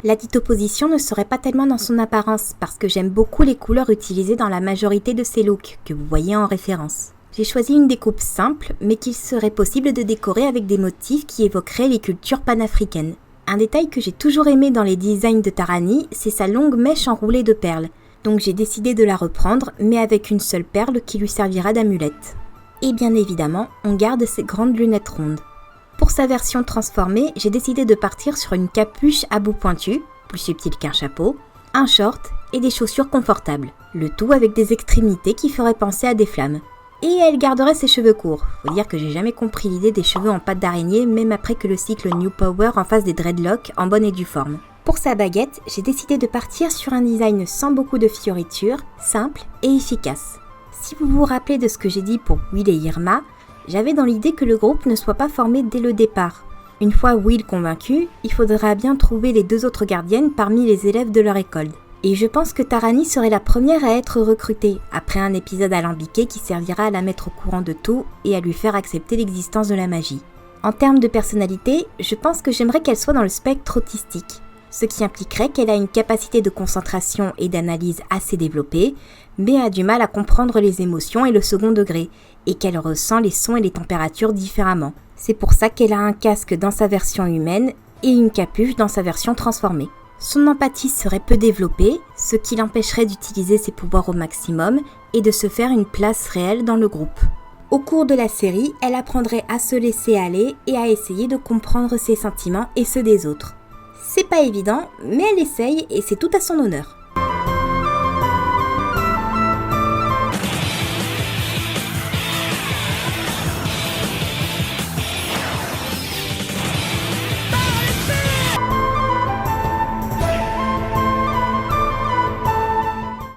La dite opposition ne serait pas tellement dans son apparence, parce que j'aime beaucoup les couleurs utilisées dans la majorité de ces looks, que vous voyez en référence. J'ai choisi une découpe simple, mais qu'il serait possible de décorer avec des motifs qui évoqueraient les cultures panafricaines. Un détail que j'ai toujours aimé dans les designs de Tarani, c'est sa longue mèche enroulée de perles. Donc j'ai décidé de la reprendre, mais avec une seule perle qui lui servira d'amulette. Et bien évidemment, on garde ses grandes lunettes rondes. Pour sa version transformée, j'ai décidé de partir sur une capuche à bout pointu, plus subtile qu'un chapeau, un short et des chaussures confortables. Le tout avec des extrémités qui feraient penser à des flammes. Et elle garderait ses cheveux courts. Faut dire que j'ai jamais compris l'idée des cheveux en pâte d'araignée, même après que le cycle New Power en fasse des dreadlocks en bonne et due forme. Pour sa baguette, j'ai décidé de partir sur un design sans beaucoup de fioritures, simple et efficace. Si vous vous rappelez de ce que j'ai dit pour Will et Irma, j'avais dans l'idée que le groupe ne soit pas formé dès le départ. Une fois Will convaincu, il faudra bien trouver les 2 autres gardiennes parmi les élèves de leur école. Et je pense que Tarani serait la première à être recrutée, après un épisode alambiqué qui servira à la mettre au courant de tout et à lui faire accepter l'existence de la magie. En termes de personnalité, je pense que j'aimerais qu'elle soit dans le spectre autistique, ce qui impliquerait qu'elle a une capacité de concentration et d'analyse assez développée, mais a du mal à comprendre les émotions et le second degré, et qu'elle ressent les sons et les températures différemment. C'est pour ça qu'elle a un casque dans sa version humaine et une capuche dans sa version transformée. Son empathie serait peu développée, ce qui l'empêcherait d'utiliser ses pouvoirs au maximum et de se faire une place réelle dans le groupe. Au cours de la série, elle apprendrait à se laisser aller et à essayer de comprendre ses sentiments et ceux des autres. C'est pas évident, mais elle essaye et c'est tout à son honneur.